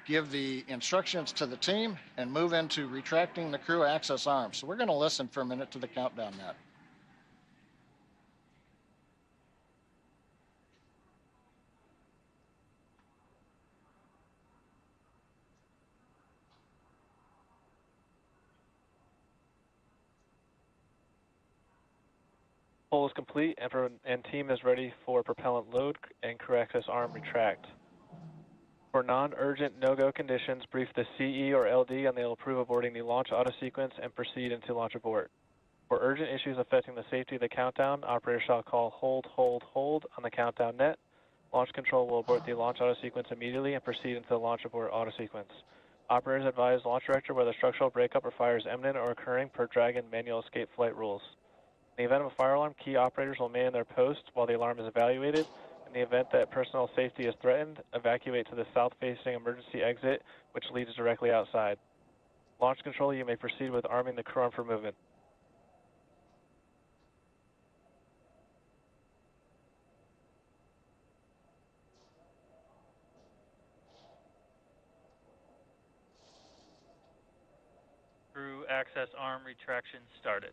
give the instructions to the team and move into retracting the crew access arm. So we're going to listen for a minute to the countdown net. Poll is complete and team is ready for propellant load and crew access arm retract. For non-urgent no-go conditions, brief the CE or LD and they'll approve aborting the launch auto sequence and proceed into launch abort. For urgent issues affecting the safety of the countdown, operator shall call hold, hold, hold on the countdown net. Launch control will abort the launch auto sequence immediately and proceed into the launch abort auto sequence. Operators advise launch director whether structural breakup or fire is imminent or occurring per Dragon manual escape flight rules. In the event of a fire alarm, key operators will man their post while the alarm is evaluated. In the event that personal safety is threatened, evacuate to the south-facing emergency exit, which leads directly outside. Launch control, you may proceed with arming the crew arm for movement. Crew access arm retraction started.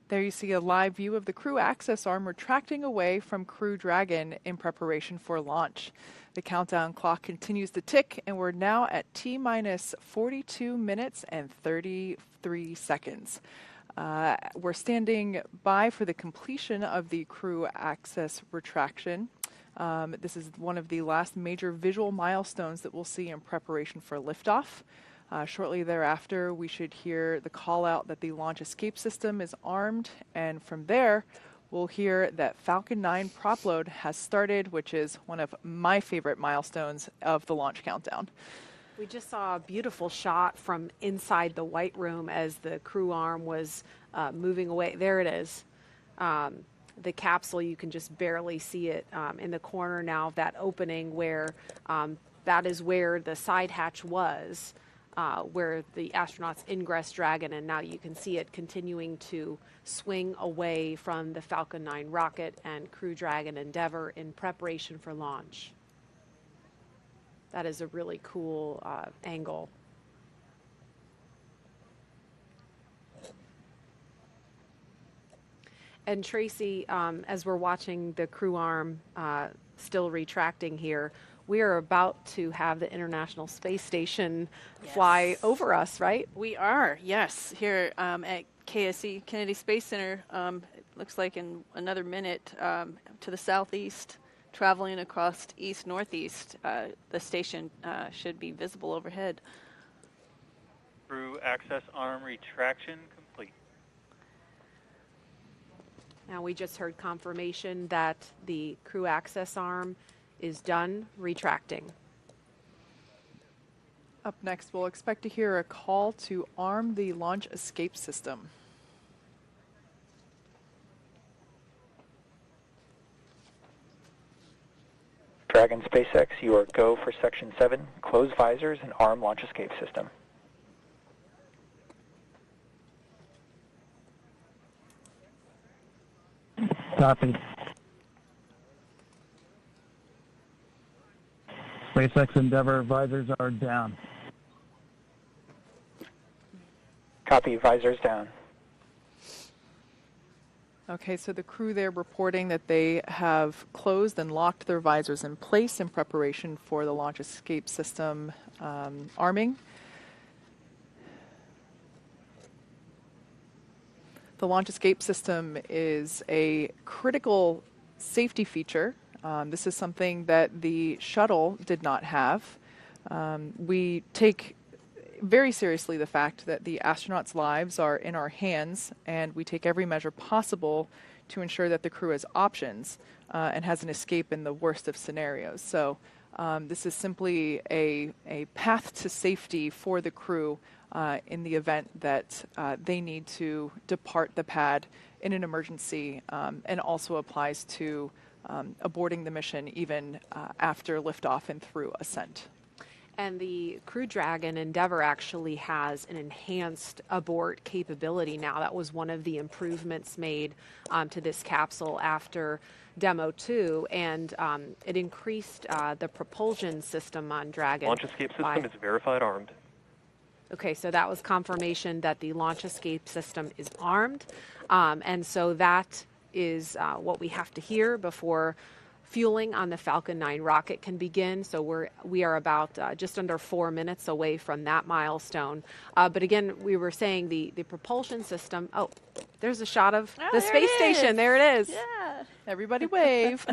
There you see a live view of the crew access arm retracting away from Crew Dragon in preparation for launch. The countdown clock continues to tick, and we're now at T-minus 42 minutes and 33 seconds. We're standing by for the completion of the crew access retraction. This is one of the last major visual milestones that we'll see in preparation for liftoff. Shortly thereafter, we should hear the call out that the launch escape system is armed, and from there, we'll hear that Falcon 9 prop load has started, which is one of my favorite milestones of the launch countdown. We just saw a beautiful shot from inside the White Room as the crew arm was moving away. There it is. The capsule, you can just barely see it in the corner now of that opening where that is where the side hatch was. Where the astronauts ingress Dragon, and now you can see it continuing to swing away from the Falcon 9 rocket and Crew Dragon Endeavour in preparation for launch. That is a really cool angle. And Tracy, as we're watching the crew arm still retracting here, we are about to have the International Space Station fly over us, right? We are, yes, here at KSC, Kennedy Space Center. It looks like in another minute to the southeast, traveling across east-northeast. The station should be visible overhead. Crew access arm retraction complete. Now we just heard confirmation that the crew access arm is done retracting. Up next, we'll expect to hear a call to arm the launch escape system. Dragon SpaceX, you are go for Section 7. Close visors and arm launch escape system. Copy. SpaceX Endeavour visors are down. Copy, visors down. Okay, so the crew there reporting that they have closed and locked their visors in place in preparation for the launch escape system arming. The launch escape system is a critical safety feature. This is something that the shuttle did not have. We take very seriously the fact that the astronauts' lives are in our hands, and we take every measure possible to ensure that the crew has options and has an escape in the worst of scenarios. So this is simply a path to safety for the crew in the event that they need to depart the pad in an emergency, and also applies to aborting the mission even after liftoff and through ascent. And the Crew Dragon Endeavour actually has an enhanced abort capability now. That was one of the improvements made to this capsule after Demo 2, and it increased the propulsion system on Dragon. Launch escape system is verified armed. Okay, so that was confirmation that the launch escape system is armed, and so that is what we have to hear before fueling on the Falcon 9 rocket can begin. So we are about just under 4 minutes away from that milestone. But again, we were saying the propulsion system. Oh, there's a shot of the space station. There it is. Yeah. Everybody wave.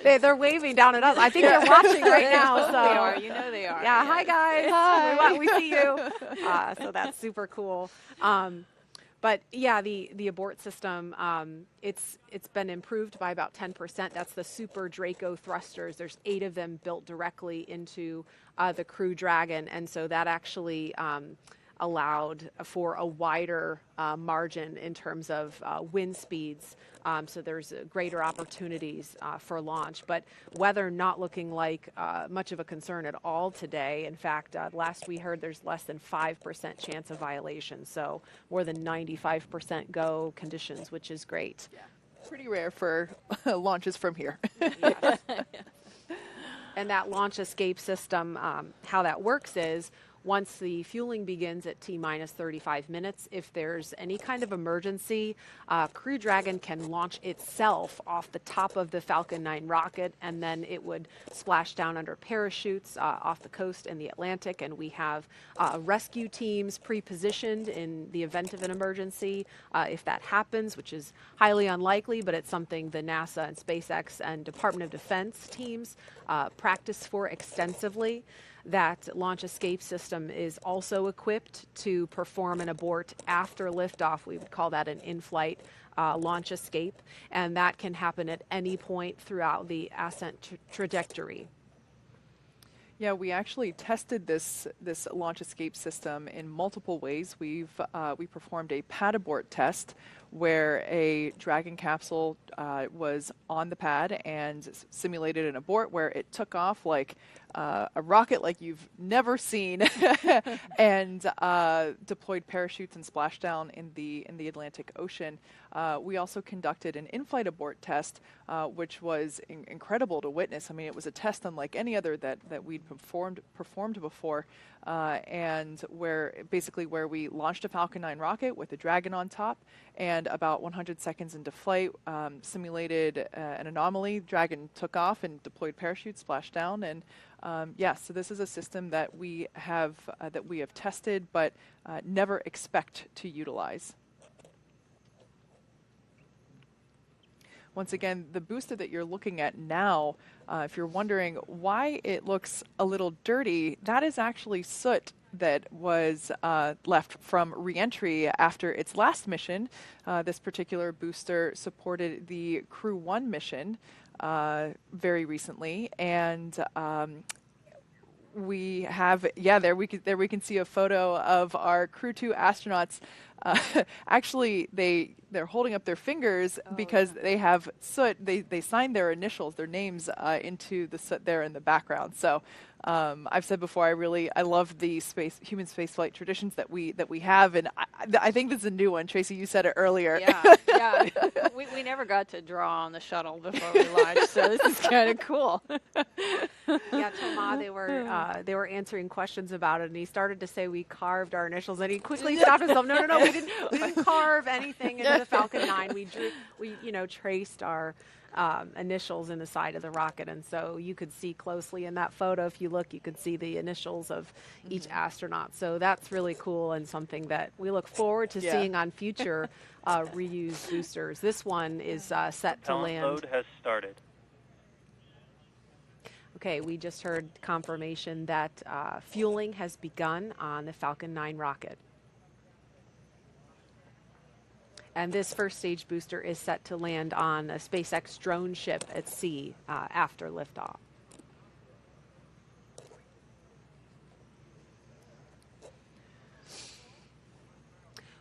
They're waving down at us. I think they're watching right now. So they are. You know they are. Yeah. Hi guys. Hi. We see you. So that's super cool. But yeah, the abort system, it's been improved by about 10%. That's the Super Draco thrusters. There's 8 of them built directly into the Crew Dragon, and so that actually allowed for a wider margin in terms of wind speeds. So there's greater opportunities for launch. But weather not looking like much of a concern at all today. In fact, last we heard there's less than 5% chance of violation. So more than 95% go conditions, which is great. Yeah. Pretty rare for launches from here. Yes. And that launch escape system, how that works is, once the fueling begins at T-minus 35 minutes, if there's any kind of emergency, Crew Dragon can launch itself off the top of the Falcon 9 rocket, and then it would splash down under parachutes off the coast in the Atlantic, and we have rescue teams pre-positioned in the event of an emergency if that happens, which is highly unlikely, but it's something the NASA and SpaceX and Department of Defense teams practice for extensively. That launch escape system is also equipped to perform an abort after liftoff. We would call that an in-flight launch escape, and that can happen at any point throughout the ascent trajectory. Yeah, we actually tested this launch escape system in multiple ways. We performed a pad abort test where a Dragon capsule was on the pad and simulated an abort where it took off like a rocket like you've never seen and deployed parachutes and splashdown in the Atlantic Ocean. We also conducted an in-flight abort test, which was incredible to witness. I mean, it was a test unlike any other that we'd performed before, and where we launched a Falcon 9 rocket with a Dragon on top, and about 100 seconds into flight, simulated an anomaly. Dragon took off and deployed parachutes, splashed down, and so this is a system that we have tested, but never expect to utilize. Once again, the booster that you're looking at now, if you're wondering why it looks a little dirty, that is actually soot that was left from re-entry after its last mission. This particular booster supported the Crew 1 mission very recently, and we have, there we can see a photo of our Crew 2 astronauts. Actually, they're holding up their fingers because they have soot. They signed their initials, their names into the soot there in the background. So I've said before, I love the human spaceflight traditions that we have, and I think this is a new one. Tracy, you said it earlier. Yeah. We never got to draw on the shuttle before we launched, so this is kind of cool. Yeah, Thomas, they were answering questions about it, and he started to say we carved our initials, and he quickly stopped himself. No, we didn't carve anything into the Falcon 9. We traced our initials in the side of the rocket, and so you could see closely in that photo, if you look, you could see the initials of each astronaut. So that's really cool and something that we look forward to seeing on future reused boosters. This one is set to land. Load has started. Okay, we just heard confirmation that fueling has begun on the Falcon 9 rocket. And this first stage booster is set to land on a SpaceX drone ship at sea after liftoff.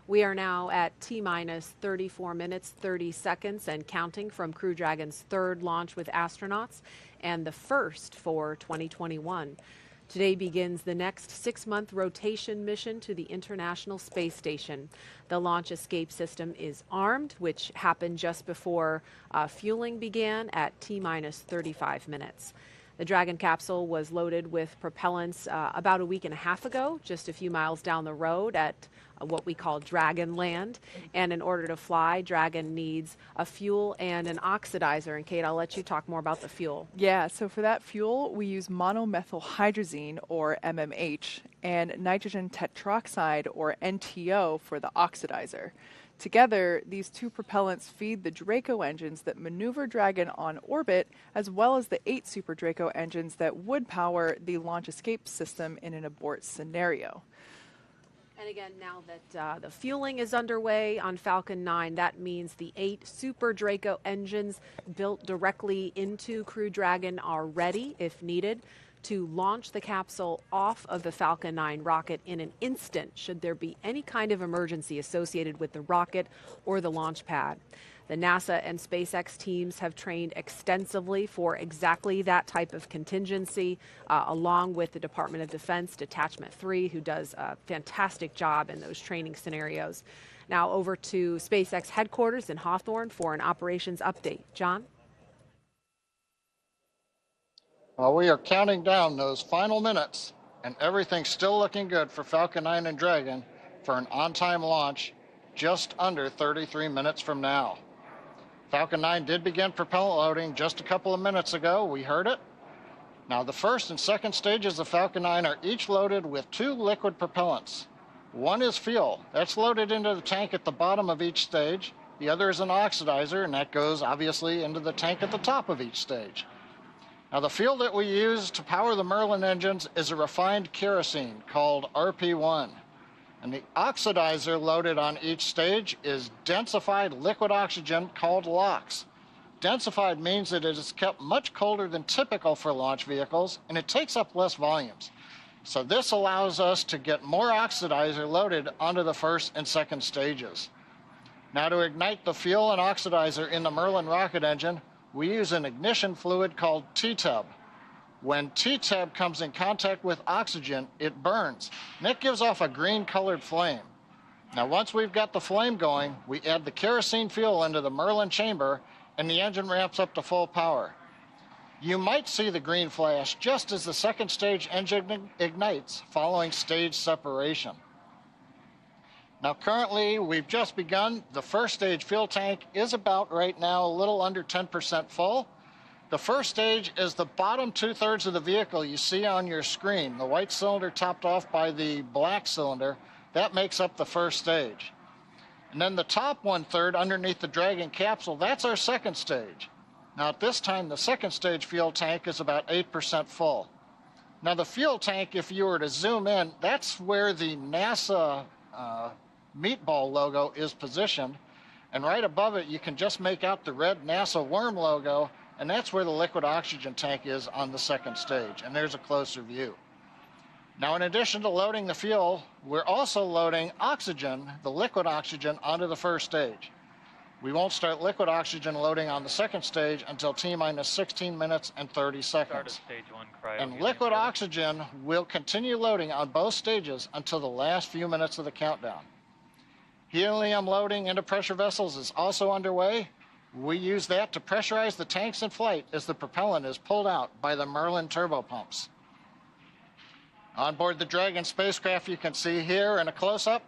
We are now at T-minus 34 minutes, 30 seconds and counting from Crew Dragon's third launch with astronauts and the first for 2021. Today begins the next 6-month rotation mission to the International Space Station. The launch escape system is armed, which happened just before fueling began at T-minus 35 minutes. The Dragon capsule was loaded with propellants about a week and a half ago, just a few miles down the road at what we call Dragon Land. And in order to fly, Dragon needs a fuel and an oxidizer. And Kate, I'll let you talk more about the fuel. Yeah, so for that fuel, we use monomethylhydrazine, or MMH, and nitrogen tetroxide, or NTO, for the oxidizer. Together, these two propellants feed the Draco engines that maneuver Dragon on orbit, as well as the 8 Super Draco engines that would power the launch escape system in an abort scenario. And again, now that the fueling is underway on Falcon 9, that means the 8 Super Draco engines built directly into Crew Dragon are ready, if needed, to launch the capsule off of the Falcon 9 rocket in an instant should there be any kind of emergency associated with the rocket or the launch pad. The NASA and SpaceX teams have trained extensively for exactly that type of contingency, along with the Department of Defense Detachment 3, who does a fantastic job in those training scenarios. Now over to SpaceX headquarters in Hawthorne for an operations update. John? Well, we are counting down those final minutes, and everything's still looking good for Falcon 9 and Dragon for an on-time launch just under 33 minutes from now. Falcon 9 did begin propellant loading just a couple of minutes ago. We heard it. Now, the first and second stages of Falcon 9 are each loaded with 2 liquid propellants. One is fuel. That's loaded into the tank at the bottom of each stage. The other is an oxidizer, and that goes, obviously, into the tank at the top of each stage. Now, the fuel that we use to power the Merlin engines is a refined kerosene called RP1. And the oxidizer loaded on each stage is densified liquid oxygen called LOX. Densified means that it is kept much colder than typical for launch vehicles, and it takes up less volumes. So this allows us to get more oxidizer loaded onto the first and second stages. Now, to ignite the fuel and oxidizer in the Merlin rocket engine, we use an ignition fluid called TTUB. When TTUB comes in contact with oxygen, it burns, and it gives off a green-colored flame. Now, once we've got the flame going, we add the kerosene fuel into the Merlin chamber, and the engine ramps up to full power. You might see the green flash just as the second stage engine ignites following stage separation. Now, currently, we've just begun. The first stage fuel tank is about right now a little under 10% full. The first stage is the bottom 2/3 of the vehicle you see on your screen. The white cylinder topped off by the black cylinder, that makes up the first stage. And then the top 1/3 underneath the Dragon capsule, that's our second stage. Now at this time, the second stage fuel tank is about 8% full. Now the fuel tank, if you were to zoom in, that's where the NASA meatball logo is positioned. And right above it, you can just make out the red NASA worm logo, and that's where the liquid oxygen tank is on the second stage. And there's a closer view. Now, in addition to loading the fuel, we're also loading oxygen, the liquid oxygen, onto the first stage. We won't start liquid oxygen loading on the second stage until T-minus 16 minutes and 30 seconds. Start of stage 1 cryo. And liquid oxygen will continue loading on both stages until the last few minutes of the countdown. Helium loading into pressure vessels is also underway. We use that to pressurize the tanks in flight as the propellant is pulled out by the Merlin turbopumps. On board the Dragon spacecraft, you can see here in a close-up,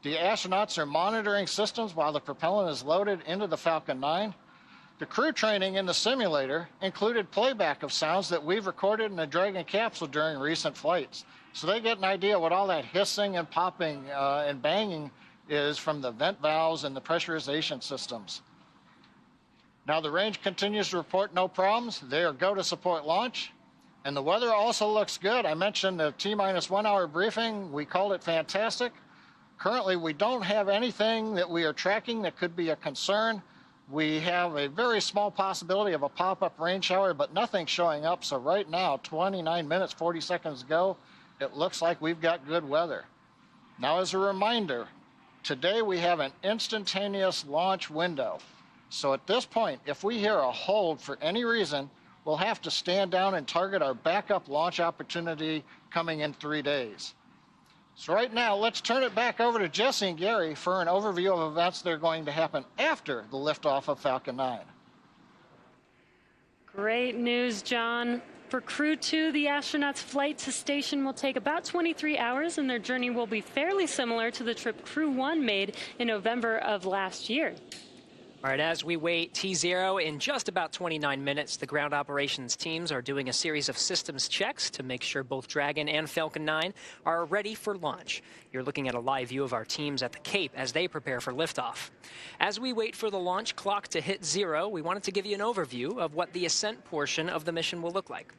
the astronauts are monitoring systems while the propellant is loaded into the Falcon 9. The crew training in the simulator included playback of sounds that we've recorded in the Dragon capsule during recent flights. So they get an idea what all that hissing and popping and banging is from the vent valves and the pressurization systems. Now the range continues to report no problems. They are go to support launch. And the weather also looks good. I mentioned the T-minus 1 hour briefing. We called it fantastic. Currently, we don't have anything that we are tracking that could be a concern. We have a very small possibility of a pop-up rain shower, but nothing showing up. So right now, 29 minutes, 40 seconds ago, it looks like we've got good weather. Now, as a reminder, today we have an instantaneous launch window. So at this point, if we hear a hold for any reason, we'll have to stand down and target our backup launch opportunity coming in 3 days. So right now, let's turn it back over to Jesse and Gary for an overview of events that are going to happen after the liftoff of Falcon 9. Great news, John. For Crew 2, the astronauts' flight to station will take about 23 hours, and their journey will be fairly similar to the trip Crew 1 made in November of last year. All right, as we wait T0 in just about 29 minutes, the ground operations teams are doing a series of systems checks to make sure both Dragon and Falcon 9 are ready for launch. You're looking at a live view of our teams at the Cape as they prepare for liftoff. As we wait for the launch clock to hit 0, we wanted to give you an overview of what the ascent portion of the mission will look like.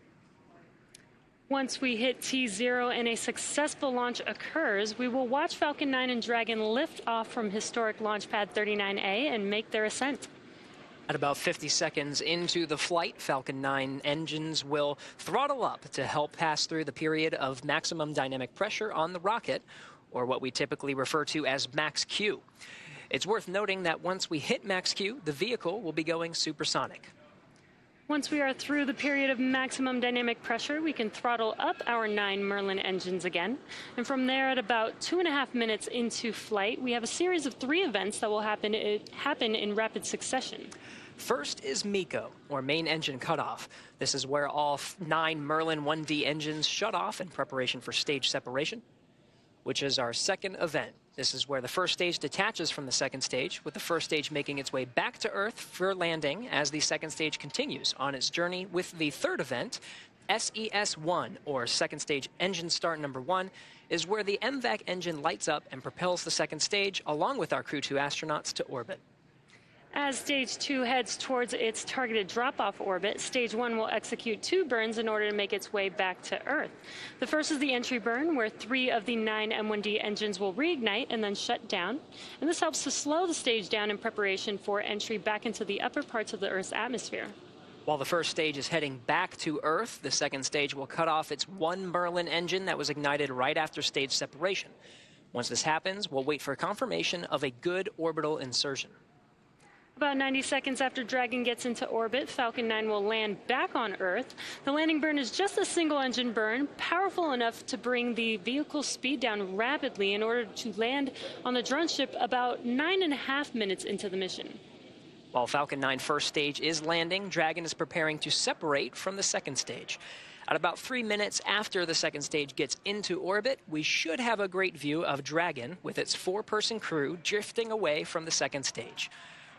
Once we hit T0 and a successful launch occurs, we will watch Falcon 9 and Dragon lift off from historic launch pad 39A and make their ascent. At about 50 seconds into the flight, Falcon 9 engines will throttle up to help pass through the period of maximum dynamic pressure on the rocket, or what we typically refer to as max Q. It's worth noting that once we hit max Q, the vehicle will be going supersonic. Once we are through the period of maximum dynamic pressure, we can throttle up our 9 Merlin engines again. And from there, at about 2.5 minutes into flight, we have a series of 3 events that will happen in rapid succession. First is MECO, or main engine cutoff. This is where all 9 Merlin 1D engines shut off in preparation for stage separation, which is our second event. This is where the first stage detaches from the second stage, with the first stage making its way back to Earth for landing as the second stage continues on its journey with the third event. SES-1, or second stage engine start number 1, is where the MVAC engine lights up and propels the second stage along with our Crew 2 astronauts to orbit. As Stage 2 heads towards its targeted drop-off orbit, Stage 1 will execute 2 burns in order to make its way back to Earth. The first is the entry burn, where 3 of the 9 M1D engines will reignite and then shut down. And this helps to slow the stage down in preparation for entry back into the upper parts of the Earth's atmosphere. While the first stage is heading back to Earth, the second stage will cut off its 1 Merlin engine that was ignited right after stage separation. Once this happens, we'll wait for confirmation of a good orbital insertion. About 90 seconds after Dragon gets into orbit, Falcon 9 will land back on Earth. The landing burn is just a single engine burn, powerful enough to bring the vehicle's speed down rapidly in order to land on the drone ship about 9.5 minutes into the mission. While Falcon 9 first stage is landing, Dragon is preparing to separate from the second stage. At about 3 minutes after the second stage gets into orbit, we should have a great view of Dragon with its 4-person crew drifting away from the second stage.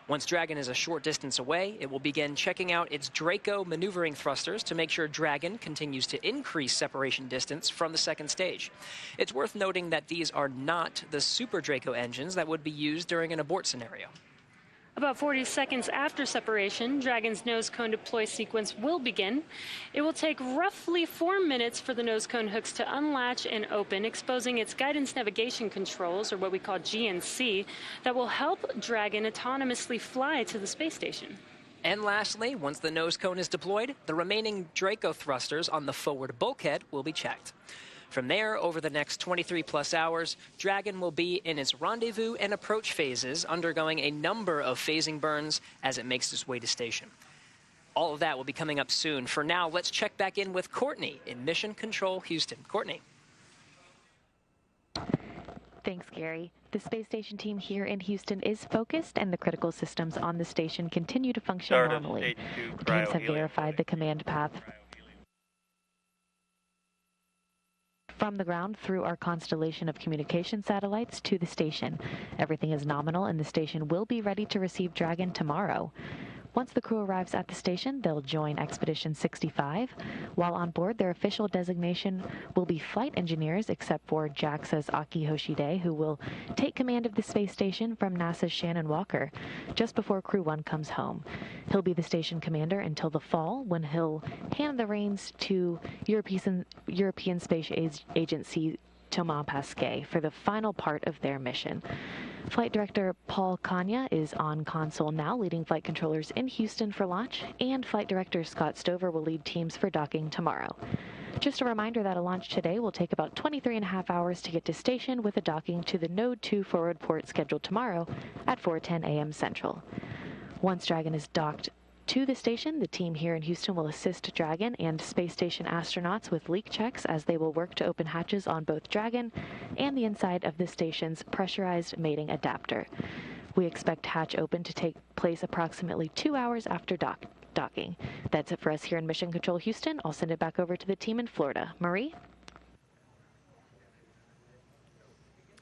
Once Dragon is a short distance away, it will begin checking out its Draco maneuvering thrusters to make sure Dragon continues to increase separation distance from the second stage. It's worth noting that these are not the Super Draco engines that would be used during an abort scenario. About 40 seconds after separation, Dragon's nose cone deploy sequence will begin. It will take roughly 4 minutes for the nose cone hooks to unlatch and open, exposing its guidance navigation controls, or what we call GNC, that will help Dragon autonomously fly to the space station. And lastly, once the nose cone is deployed, the remaining Draco thrusters on the forward bulkhead will be checked. From there, over the next 23+ hours, Dragon will be in its rendezvous and approach phases, undergoing a number of phasing burns as it makes its way to station. All of that will be coming up soon. For now, let's check back in with Courtney in Mission Control Houston. Courtney. Thanks, Gary. The space station team here in Houston is focused, and the critical systems on the station continue to function normally. The teams have verified the command path from the ground through our constellation of communication satellites to the station. Everything is nominal, and the station will be ready to receive Dragon tomorrow. Once the crew arrives at the station, they'll join Expedition 65. While on board, their official designation will be flight engineers, except for JAXA's Aki Hoshide, who will take command of the space station from NASA's Shannon Walker, just before Crew 1 comes home. He'll be the station commander until the fall, when he'll hand the reins to European Space Agency Thomas Pesquet for the final part of their mission. Flight Director Paul Kanya is on console now, leading flight controllers in Houston for launch, and Flight Director Scott Stover will lead teams for docking tomorrow. Just a reminder that a launch today will take about 23.5 hours to get to station, with a docking to the Node 2 forward port scheduled tomorrow at 4:10 a.m. Central. Once Dragon is docked to the station, the team here in Houston will assist Dragon and space station astronauts with leak checks, as they will work to open hatches on both Dragon and the inside of the station's pressurized mating adapter. We expect hatch open to take place approximately 2 hours after docking. That's it for us here in Mission Control Houston. I'll send it back over to the team in Florida. Marie?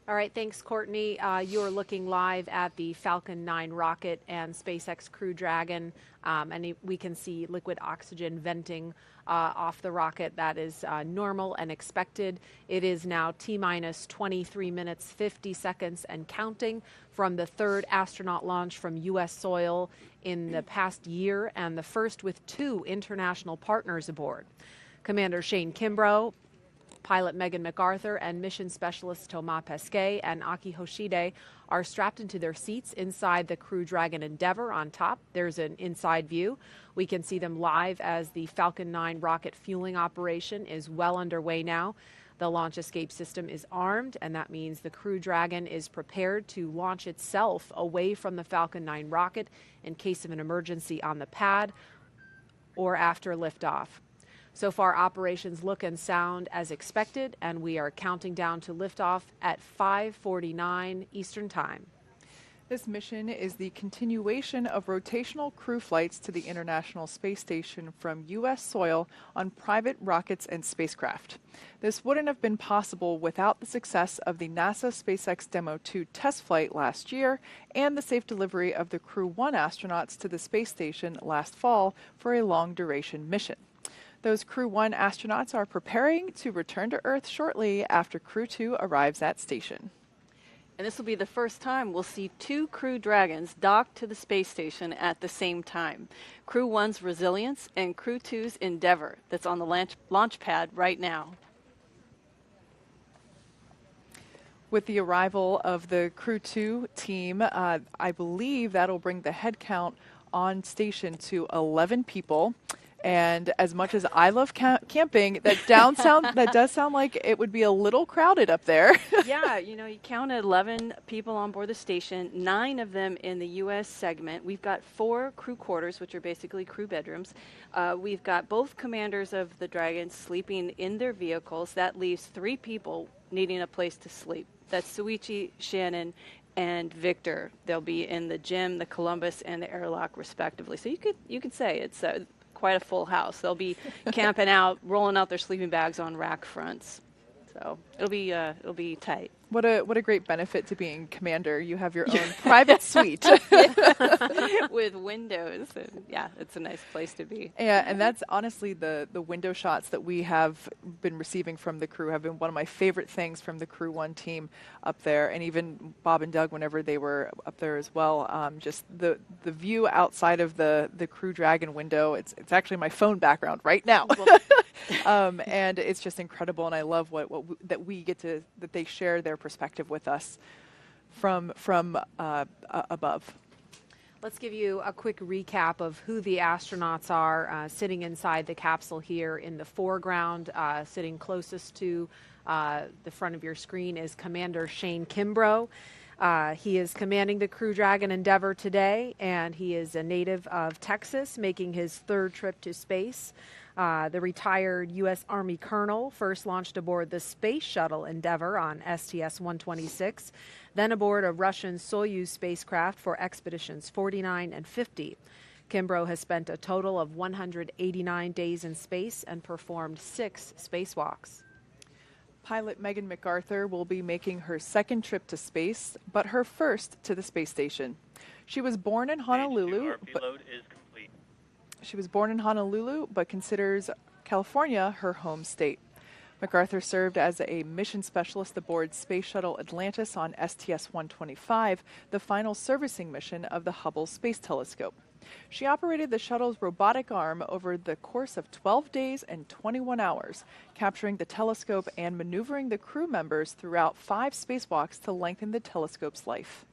All right, thanks, Courtney. You're looking live at the Falcon 9 rocket and SpaceX Crew Dragon, and we can see liquid oxygen venting off the rocket. That is normal and expected. It is now T-minus 23 minutes, 50 seconds and counting from the third astronaut launch from U.S. soil in the past year, and the first with 2 international partners aboard. Commander Shane Kimbrough, pilot Megan MacArthur, and mission specialist Thomas Pesquet and Aki Hoshide are strapped into their seats inside the Crew Dragon Endeavour on top. There's an inside view. We can see them live as the Falcon 9 rocket fueling operation is well underway now. The launch escape system is armed, and that means the Crew Dragon is prepared to launch itself away from the Falcon 9 rocket in case of an emergency on the pad or after liftoff. So far, operations look and sound as expected, and we are counting down to liftoff at 5:49 Eastern Time. This mission is the continuation of rotational crew flights to the International Space Station from U.S. soil on private rockets and spacecraft. This wouldn't have been possible without the success of the NASA SpaceX Demo 2 test flight last year and the safe delivery of the Crew 1 astronauts to the space station last fall for a long-duration mission. Those Crew 1 astronauts are preparing to return to Earth shortly after Crew 2 arrives at station. And this will be the first time we'll see 2 Crew Dragons docked to the space station at the same time. Crew 1's Resilience and Crew 2's Endeavour, that's on the launch pad right now. With the arrival of the Crew 2 team, I believe that'll bring the head count on station to 11 people. And as much as I love camping, that does sound like it would be a little crowded up there. Yeah, you counted 11 people on board the station, 9 of them in the U.S. segment. We've got 4 crew quarters, which are basically crew bedrooms. We've got both commanders of the Dragons sleeping in their vehicles. That leaves 3 people needing a place to sleep. That's Suichi, Shannon, and Victor. They'll be in the Gem, the Columbus, and the Airlock, respectively. So you could say it's quite a full house. They'll be camping out, rolling out their sleeping bags on rack fronts. So it'll be tight. What a great benefit to being commander. You have your own private suite with windows. And yeah, it's a nice place to be. Yeah, and that's honestly the window shots that we have been receiving from the crew have been one of my favorite things from the Crew 1 team up there, and even Bob and Doug whenever they were up there as well. Just the view outside of the Crew Dragon window. It's actually my phone background right now. And it's just incredible, and I love that we get to, that they share their perspective with us from above. Let's give you a quick recap of who the astronauts are sitting inside the capsule here in the foreground. Sitting closest to the front of your screen is Commander Shane Kimbrough. He is commanding the Crew Dragon Endeavour today, and he is a native of Texas, making his 3rd trip to space. The retired U.S. Army colonel first launched aboard the Space Shuttle Endeavour on STS-126, then aboard a Russian Soyuz spacecraft for expeditions 49 and 50. Kimbrough has spent a total of 189 days in space and performed 6 spacewalks. Pilot Megan MacArthur will be making her 2nd trip to space, but her first to the space station. She was born in Honolulu. She was born in Honolulu, but considers California her home state. MacArthur served as a mission specialist aboard Space Shuttle Atlantis on STS-125, the final servicing mission of the Hubble Space Telescope. She operated the shuttle's robotic arm over the course of 12 days and 21 hours, capturing the telescope and maneuvering the crew members throughout 5 spacewalks to lengthen the telescope's life.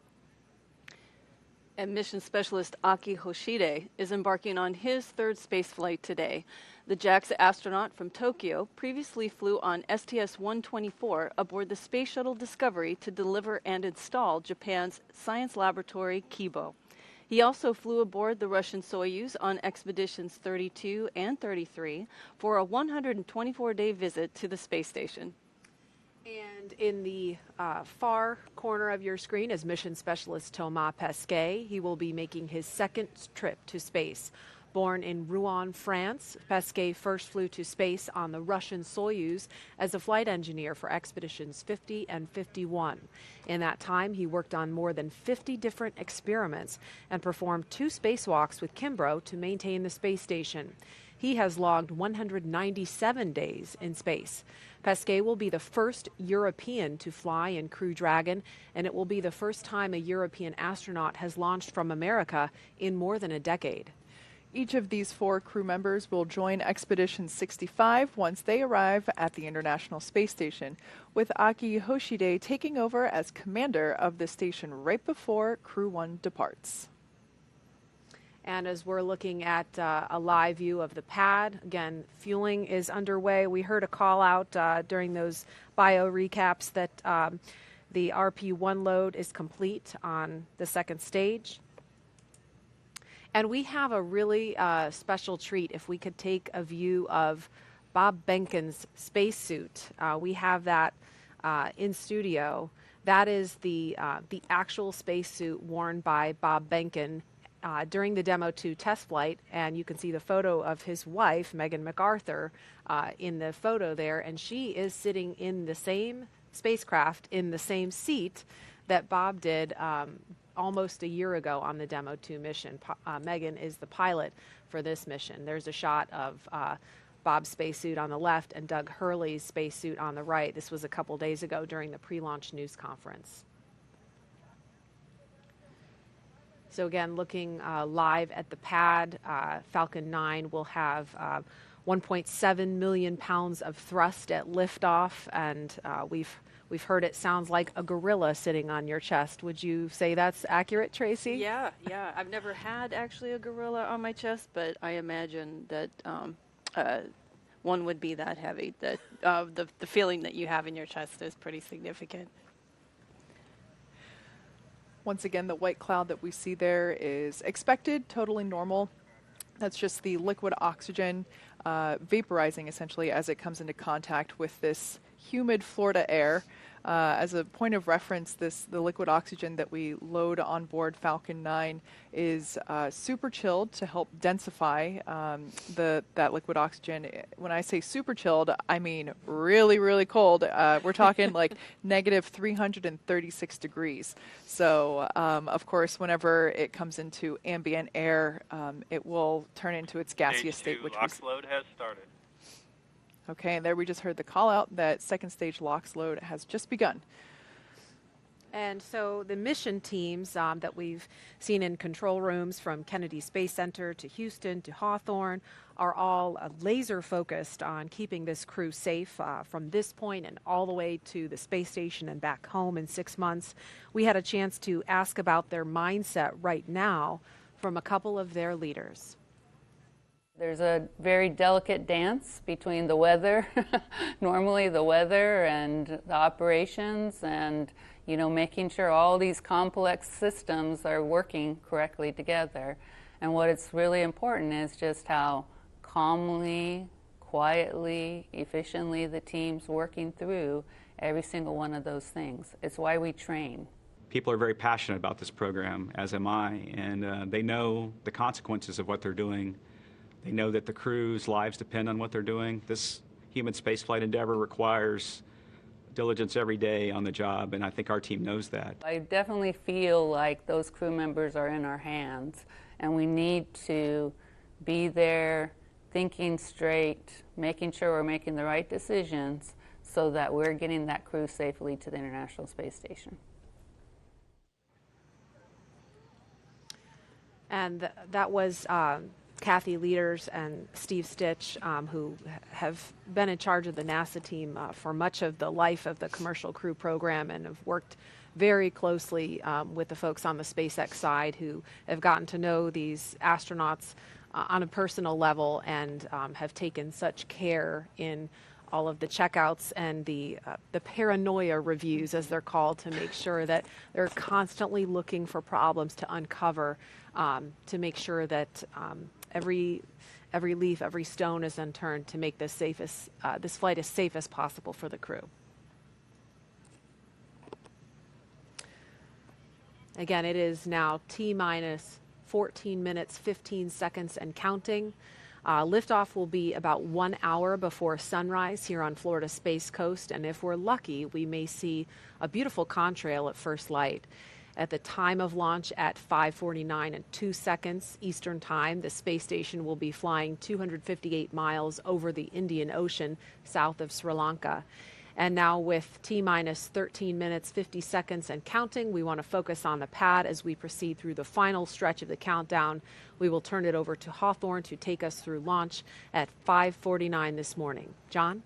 And mission specialist Aki Hoshide is embarking on his 3rd spaceflight today. The JAXA astronaut from Tokyo previously flew on STS-124 aboard the Space Shuttle Discovery to deliver and install Japan's science laboratory Kibo. He also flew aboard the Russian Soyuz on expeditions 32 and 33 for a 124-day visit to the space station. And in the far corner of your screen is mission specialist Thomas Pesquet. He will be making his 2nd trip to space. Born in Rouen, France, Pesquet first flew to space on the Russian Soyuz as a flight engineer for expeditions 50 and 51. In that time, he worked on more than 50 different experiments and performed 2 spacewalks with Kimbrough to maintain the space station. He has logged 197 days in space. Pesquet will be the first European to fly in Crew Dragon, and it will be the first time a European astronaut has launched from America in more than a decade. Each of these 4 crew members will join Expedition 65 once they arrive at the International Space Station, with Aki Hoshide taking over as commander of the station right before Crew 1 departs. And as we're looking at a live view of the pad, again, fueling is underway. We heard a call out during those bio recaps that the RP-1 load is complete on the 2nd stage. And we have a really special treat if we could take a view of Bob Behnken's spacesuit. We have that in studio. That is the actual spacesuit worn by Bob Behnken during the Demo 2 test flight, and you can see the photo of his wife, Megan MacArthur, in the photo there, and she is sitting in the same spacecraft in the same seat that Bob did almost a year ago on the Demo 2 mission. Megan is the pilot for this mission. There's a shot of Bob's spacesuit on the left and Doug Hurley's spacesuit on the right. This was a couple days ago during the pre-launch news conference. So again, looking live at the pad, Falcon 9 will have 1.7 million pounds of thrust at liftoff, and we've heard it sounds like a gorilla sitting on your chest. Would you say that's accurate, Tracy? Yeah. I've never had actually a gorilla on my chest, but I imagine that one would be that heavy. That the feeling that you have in your chest is pretty significant. Once again, the white cloud that we see there is expected, totally normal. That's just the liquid oxygen vaporizing essentially as it comes into contact with this humid Florida air. As a point of reference, the liquid oxygen that we load on board Falcon 9 is super chilled to help densify that liquid oxygen. When I say super chilled, I mean really, really cold. We're talking like negative 336 degrees. So, of course, whenever it comes into ambient air, it will turn into its gaseous state. Which LOX load has started. Okay, and there we just heard the call out that 2nd stage LOX load has just begun. And so the mission teams that we've seen in control rooms from Kennedy Space Center to Houston to Hawthorne are all laser focused on keeping this crew safe from this point and all the way to the space station and back home in 6 months. We had a chance to ask about their mindset right now from a couple of their leaders. There's a very delicate dance between the weather, normally the weather and the operations, and making sure all these complex systems are working correctly together. And what it's really important is just how calmly, quietly, efficiently the team's working through every single one of those things. It's why we train. People are very passionate about this program, as am I, and they know the consequences of what they're doing. They know that the crew's lives depend on what they're doing. This human spaceflight endeavor requires diligence every day on the job, and I think our team knows that. I definitely feel like those crew members are in our hands, and we need to be there thinking straight, making sure we're making the right decisions so that we're getting that crew safely to the International Space Station. And that was Kathy Leaders and Steve Stitch, who have been in charge of the NASA team for much of the life of the Commercial Crew program and have worked very closely with the folks on the SpaceX side who have gotten to know these astronauts on a personal level and have taken such care in all of the checkouts and the paranoia reviews, as they're called, to make sure that they're constantly looking for problems to uncover, to make sure that every leaf, every stone is unturned to make this flight as safe as possible for the crew. Again, it is now T-minus 14 minutes, 15 seconds and counting. Liftoff will be about 1 hour before sunrise here on Florida's Space Coast, and if we're lucky, we may see a beautiful contrail at first light. At the time of launch at 5:49 and 2 seconds Eastern Time, the space station will be flying 258 miles over the Indian Ocean south of Sri Lanka. And now with T-minus 13 minutes, 50 seconds and counting, we want to focus on the pad as we proceed through the final stretch of the countdown. We will turn it over to Hawthorne to take us through launch at 5:49 this morning. John?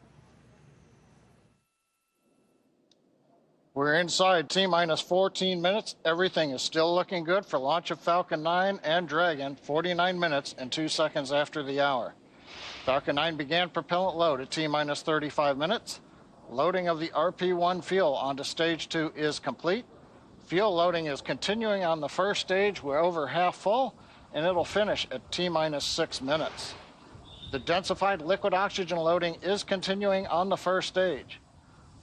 We're inside T-minus 14 minutes. Everything is still looking good for launch of Falcon 9 and Dragon, 49 minutes and 2 seconds after the hour. Falcon 9 began propellant load at T-minus 35 minutes. Loading of the RP-1 fuel onto stage 2 is complete. Fuel loading is continuing on the first stage. We're over half full, and it'll finish at T-minus 6 minutes. The densified liquid oxygen loading is continuing on the first stage,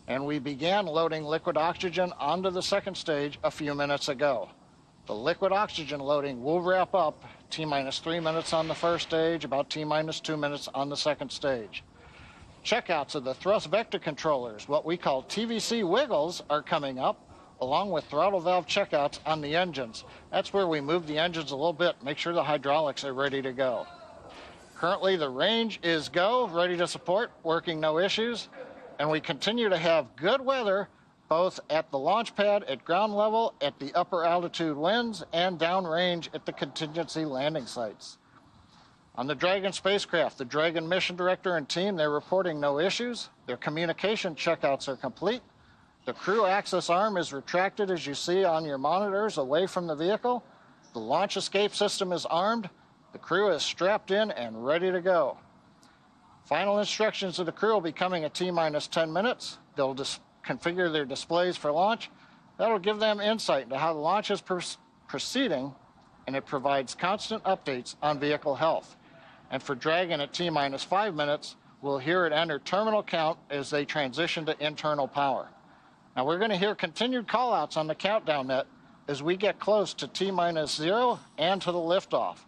and we began loading liquid oxygen onto the second stage a few minutes ago. The liquid oxygen loading will wrap up T-minus 3 minutes on the first stage, about T-minus 2 minutes on the second stage. Checkouts of the thrust vector controllers, what we call TVC wiggles, are coming up, along with throttle valve checkouts on the engines. That's where we move the engines a little bit, make sure the hydraulics are ready to go. Currently, the range is go, ready to support, working no issues, and we continue to have good weather, both at the launch pad at ground level, at the upper altitude winds, and downrange at the contingency landing sites. On the Dragon spacecraft, the Dragon mission director and team, they're reporting no issues. Their communication checkouts are complete. The crew access arm is retracted, as you see on your monitors, away from the vehicle. The launch escape system is armed. The crew is strapped in and ready to go. Final instructions of the crew will be coming at T-minus 10 minutes. They'll configure their displays for launch. That'll give them insight into how the launch is proceeding, and it provides constant updates on vehicle health. And for Dragon at T-minus 5 minutes, we'll hear it enter terminal count as they transition to internal power. Now we're going to hear continued callouts on the countdown net as we get close to T-minus 0 and to the liftoff.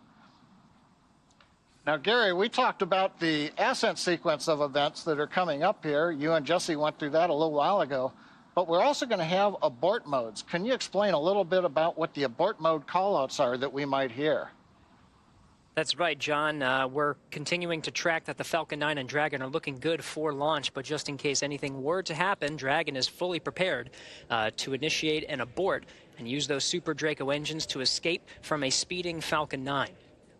Now, Gary, we talked about the ascent sequence of events that are coming up here. You and Jesse went through that a little while ago. But we're also going to have abort modes. Can you explain a little bit about what the abort mode callouts are that we might hear? That's right, John. We're continuing to track that the Falcon 9 and Dragon are looking good for launch, but just in case anything were to happen, Dragon is fully prepared to initiate an abort and use those Super Draco engines to escape from a speeding Falcon 9.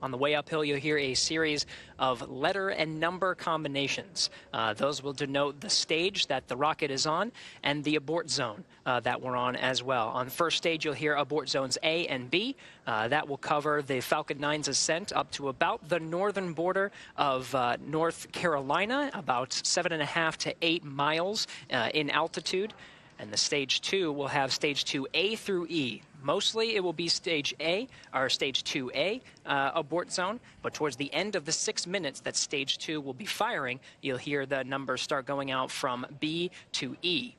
On the way uphill, you'll hear a series of letter and number combinations. Those will denote the stage that the rocket is on and the abort zone that we're on as well. On first stage, you'll hear abort zones A and B. That will cover the Falcon 9's ascent up to about the northern border of North Carolina, about 7.5 to 8 miles in altitude. And the stage 2 will have stage 2A through E. Mostly it will be stage A, or stage 2A abort zone, but towards the end of the 6 minutes that stage 2 will be firing, you'll hear the numbers start going out from B to E,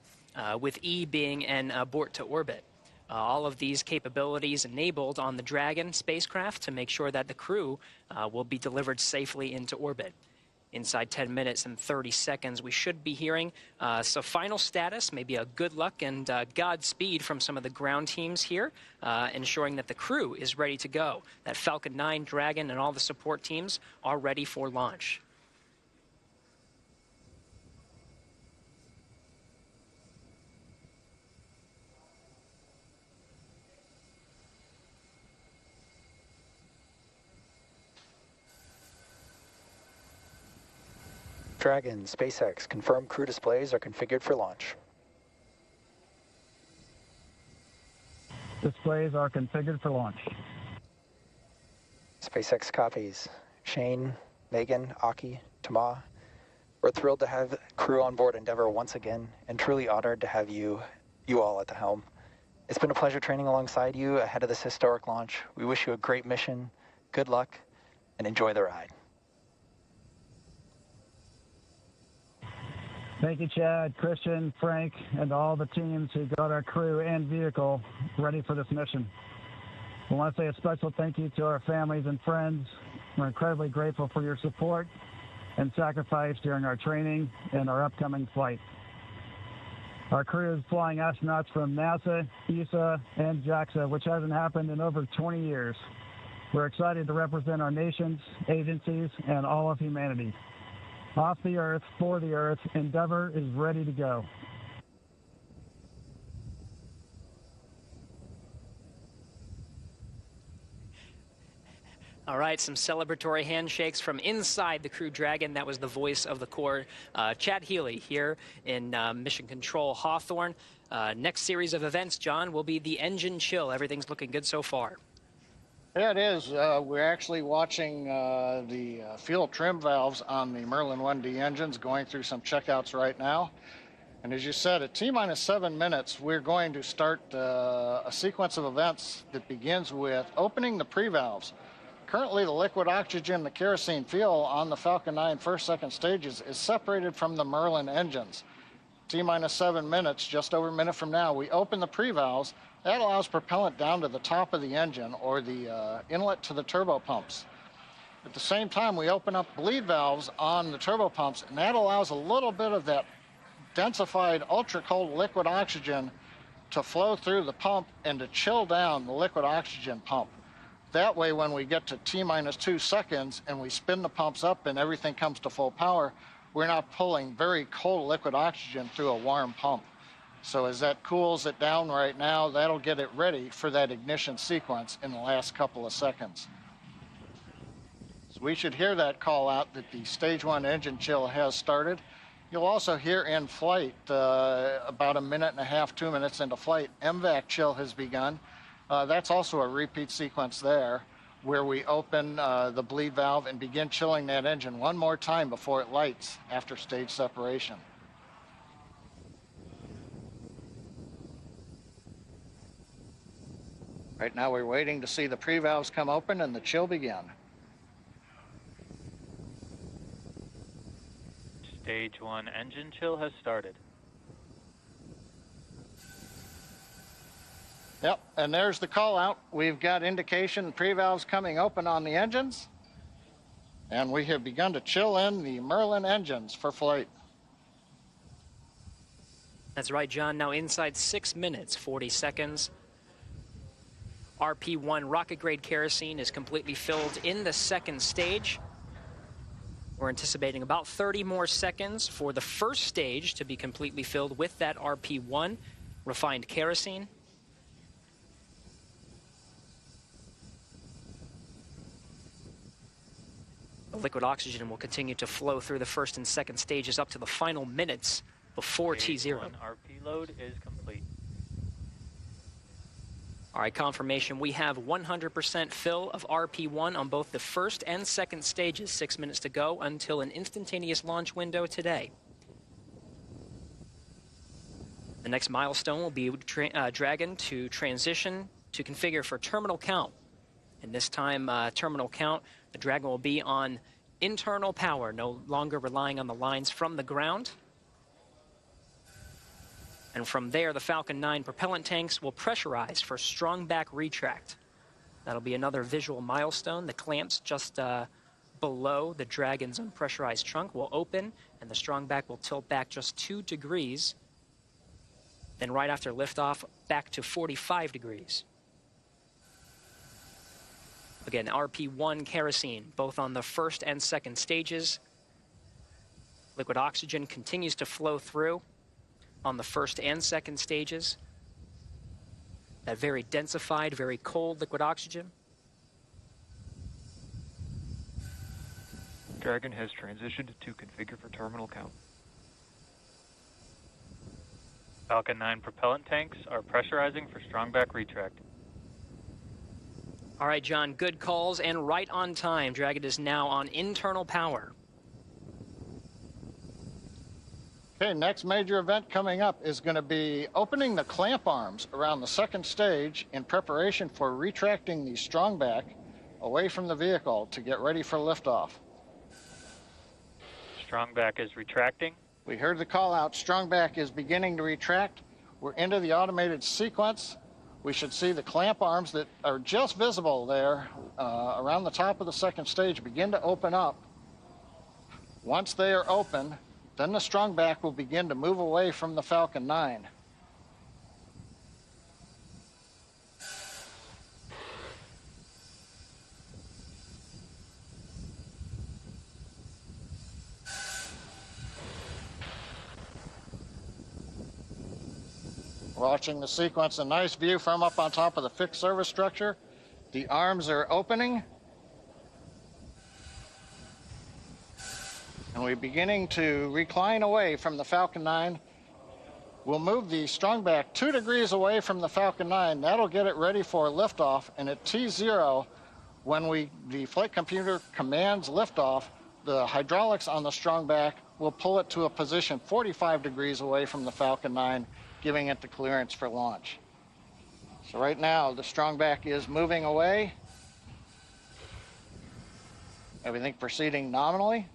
with E being an abort to orbit. All of these capabilities enabled on the Dragon spacecraft to make sure that the crew will be delivered safely into orbit. Inside 10 minutes and 30 seconds, we should be hearing some final status, maybe a good luck and Godspeed from some of the ground teams here, ensuring that the crew is ready to go, that Falcon 9, Dragon, and all the support teams are ready for launch. Dragon, SpaceX, confirm crew displays are configured for launch. Displays are configured for launch. SpaceX copies. Shane, Megan, Aki, Tama. We're thrilled to have crew on board Endeavour once again, and truly honored to have you all at the helm. It's been a pleasure training alongside you ahead of this historic launch. We wish you a great mission, good luck, and enjoy the ride. Thank you, Chad, Christian, Frank, and all the teams who got our crew and vehicle ready for this mission. We want to say a special thank you to our families and friends. We're incredibly grateful for your support and sacrifice during our training and our upcoming flight. Our crew is flying astronauts from NASA, ESA, and JAXA, which hasn't happened in over 20 years. We're excited to represent our nations, agencies, and all of humanity. Off the Earth, for the Earth, Endeavour is ready to go. All right, some celebratory handshakes from inside the Crew Dragon. That was the voice of the Corps, Chad Healy, here in Mission Control Hawthorne. Next series of events, John, will be the engine chill. Everything's looking good so far. Yeah, it is. We're actually watching the fuel trim valves on the Merlin 1D engines going through some checkouts right now. And as you said, at T-minus 7 minutes, we're going to start a sequence of events that begins with opening the pre-valves. Currently, the liquid oxygen, the kerosene fuel on the Falcon 9 first, second stages is separated from the Merlin engines. T-minus 7 minutes, just over a minute from now, we open the pre-valves. That allows propellant down to the top of the engine or the inlet to the turbo pumps. At the same time, we open up bleed valves on the turbo pumps, and that allows a little bit of that densified ultra-cold liquid oxygen to flow through the pump and to chill down the liquid oxygen pump. That way, when we get to T-minus 2 seconds and we spin the pumps up and everything comes to full power, we're not pulling very cold liquid oxygen through a warm pump. So as that cools it down right now, that'll get it ready for that ignition sequence in the last couple of seconds. So we should hear that call out that the Stage 1 engine chill has started. You'll also hear in flight, about a minute and a half, 2 minutes into flight, MVAC chill has begun. That's also a repeat sequence there where we open the bleed valve and begin chilling that engine one more time before it lights after stage separation. Right now we're waiting to see the pre-valves come open and the chill begin. Stage 1 engine chill has started. Yep, and there's the call out. We've got indication pre-valves coming open on the engines, and we have begun to chill in the Merlin engines for flight. That's right, John. Now inside 6 minutes, 40 seconds. RP1 rocket-grade kerosene is completely filled in the second stage. We're anticipating about 30 more seconds for the first stage to be completely filled with that RP1 refined kerosene. The liquid oxygen will continue to flow through the first and second stages up to the final minutes before T0. RP load is complete. All right, confirmation. We have 100% fill of RP1 on both the first and second stages. 6 minutes to go until an instantaneous launch window today. The next milestone will be Dragon to transition to configure for terminal count. And this time, terminal count, the Dragon will be on internal power, no longer relying on the lines from the ground. And from there, the Falcon 9 propellant tanks will pressurize for strong back retract. That'll be another visual milestone. The clamps just below the Dragon's unpressurized trunk will open, and the strong back will tilt back just 2 degrees. Then right after liftoff, back to 45 degrees. Again, RP1 kerosene, both on the first and second stages. Liquid oxygen continues to flow through on the first and second stages. That very densified, very cold liquid oxygen. Dragon has transitioned to configure for terminal count. Falcon 9 propellant tanks are pressurizing for strongback retract. All right, John, good calls and right on time. Dragon is now on internal power. Okay, next major event coming up is going to be opening the clamp arms around the second stage in preparation for retracting the strongback away from the vehicle to get ready for liftoff. Strongback is retracting. We heard the call out. Strongback is beginning to retract. We're into the automated sequence. We should see the clamp arms that are just visible there around the top of the second stage begin to open up. Once they are open, then the strongback will begin to move away from the Falcon 9. Watching the sequence, a nice view from up on top of the fixed service structure. The arms are opening. And we're beginning to recline away from the Falcon 9. We'll move the strongback 2 degrees away from the Falcon 9. That'll get it ready for liftoff. And at T0, when the flight computer commands liftoff, the hydraulics on the strongback will pull it to a position 45 degrees away from the Falcon 9, giving it the clearance for launch. So right now, the strongback is moving away. Everything proceeding nominally.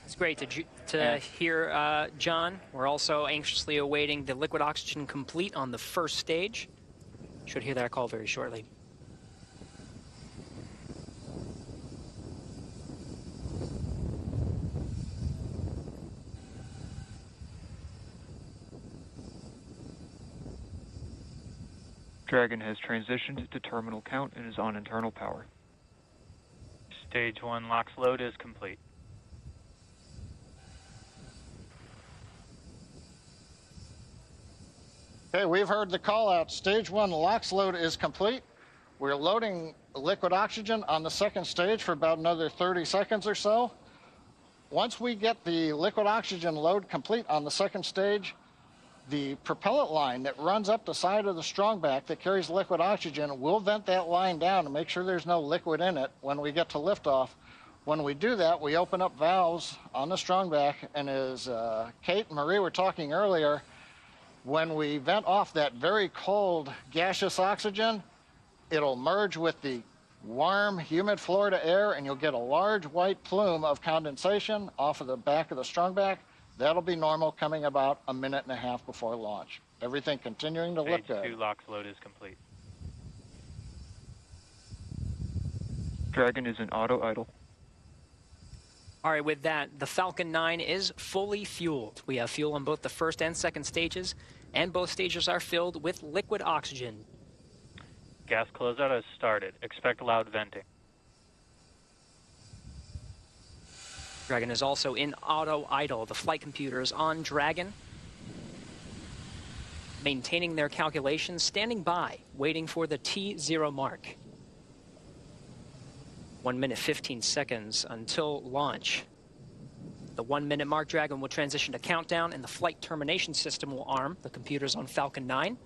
It's great to hear, John. We're also anxiously awaiting the liquid oxygen complete on the first stage. Should hear that call very shortly. Dragon has transitioned to terminal count and is on internal power. Stage 1 LOX load is complete. Okay, we've heard the call out. Stage 1 LOX load is complete. We're loading liquid oxygen on the second stage for about another 30 seconds or so. Once we get the liquid oxygen load complete on the second stage, the propellant line that runs up the side of the strongback that carries liquid oxygen, we'll vent that line down to make sure there's no liquid in it when we get to liftoff. When we do that, we open up valves on the strongback, and as Kate and Marie were talking earlier, when we vent off that very cold gaseous oxygen, it'll merge with the warm, humid Florida air, and you'll get a large white plume of condensation off of the back of the strongback. That'll be normal, coming about a minute and a half before launch. Everything continuing to look good. Stage 2 LOX load is complete. Dragon is in auto idle. All right, with that, the Falcon 9 is fully fueled. We have fuel on both the first and second stages, and both stages are filled with liquid oxygen. Gas closeout has started. Expect loud venting. Dragon is also in auto idle. The flight computer is on Dragon, maintaining their calculations, standing by, waiting for the T0 mark. 1 minute, 15 seconds until launch. The 1 minute mark, Dragon will transition to countdown, and the flight termination system will arm the computers on Falcon 9.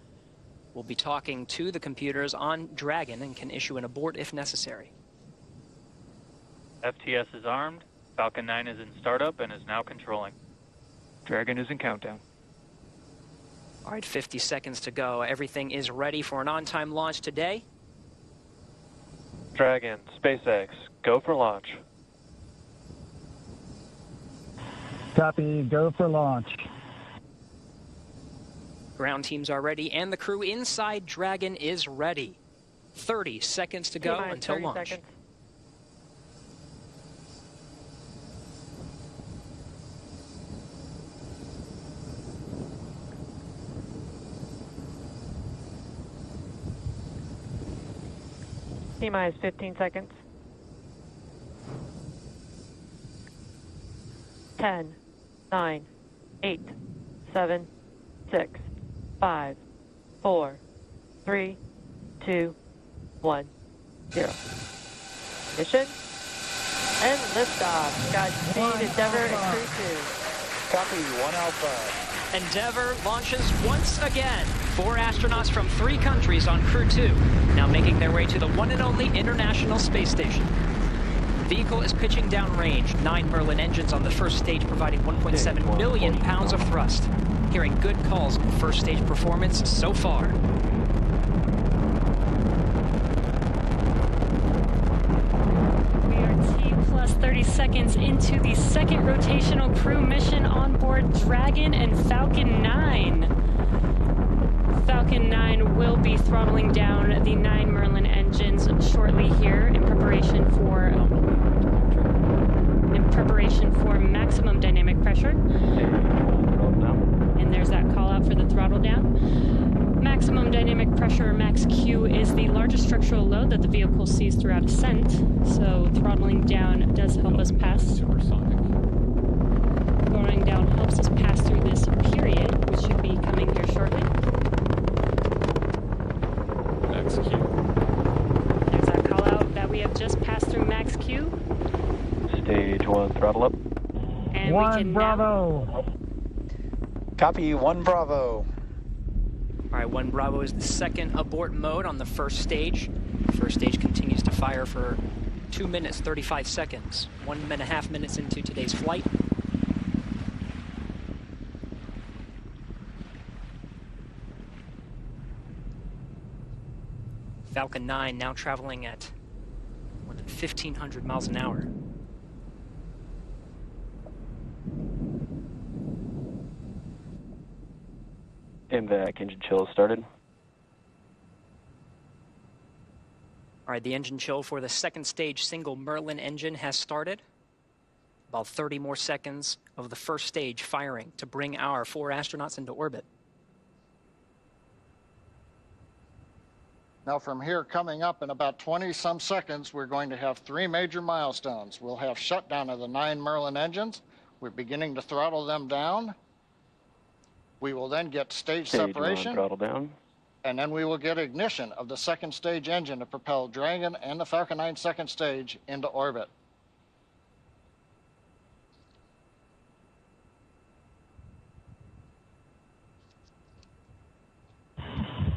We'll be talking to the computers on Dragon and can issue an abort if necessary. FTS is armed. Falcon 9 is in startup and is now controlling. Dragon is in countdown. All right, 50 seconds to go. Everything is ready for an on-time launch today. Dragon, SpaceX, go for launch. Copy, go for launch. Ground teams are ready, and the crew inside Dragon is ready. 30 seconds to go until launch. Seconds. T-minus 15 seconds. 10, 9, 8, 7, 6, 5, 4, 3, 2, 1, 0. ignition, and liftoff. Godspeed, Endeavour and Crew 2. Copy, 1 Alpha. Endeavour launches once again. 4 astronauts from 3 countries on Crew 2, now making their way to the one and only International Space Station. The vehicle is pitching downrange. 9 Merlin engines on the first stage providing 1.7 million pounds of thrust. Hearing good calls on first stage performance so far. We are T plus 30 seconds into the second rotational crew mission on board Dragon and Falcon 9. Falcon 9 will be throttling down the 9 Merlin engines shortly here in preparation for maximum dynamic pressure. And there's that call out for the throttle down. Maximum dynamic pressure, max Q, is the largest structural load that the vehicle sees throughout ascent. So throttling down does help us pass. Throttling down helps us pass through this period, which should be coming here shortly. Max Q. There's that call out that we have just passed through max Q. Stage 1, throttle up. And 1 Bravo. Copy, 1 Bravo. All right, 1 Bravo is the second abort mode on the first stage. First stage continues to fire for 2 minutes, 35 seconds. 1.5 minutes into today's flight. Falcon 9 now traveling at more than 1,500 miles an hour. MVAC engine chill started. All right, the engine chill for the second stage single Merlin engine has started. About 30 more seconds of the first stage firing to bring our 4 astronauts into orbit. Now from here, coming up in about 20-some seconds, we're going to have 3 major milestones. We'll have shutdown of the 9 Merlin engines. We're beginning to throttle them down. We will then get stage separation. 1, throttle down. And then we will get ignition of the second stage engine to propel Dragon and the Falcon 9 second stage into orbit.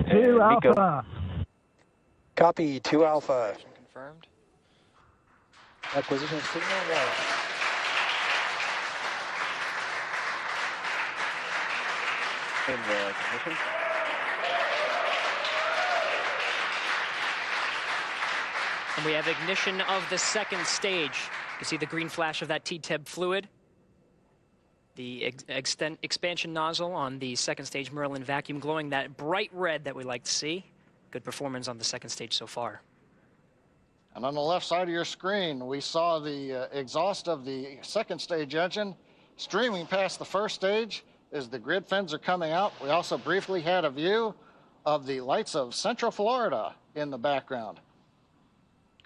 Two Alpha. Copy, 2 Alpha. Confirmed. Acquisition signal 1. Ignition. And we have ignition of the second stage. You see the green flash of that T-TEB fluid. The expansion nozzle on the second stage Merlin vacuum glowing that bright red that we like to see. Good performance on the second stage so far. And on the left side of your screen, we saw the exhaust of the second stage engine streaming past the first stage as the grid fins are coming out. We also briefly had a view of the lights of Central Florida in the background.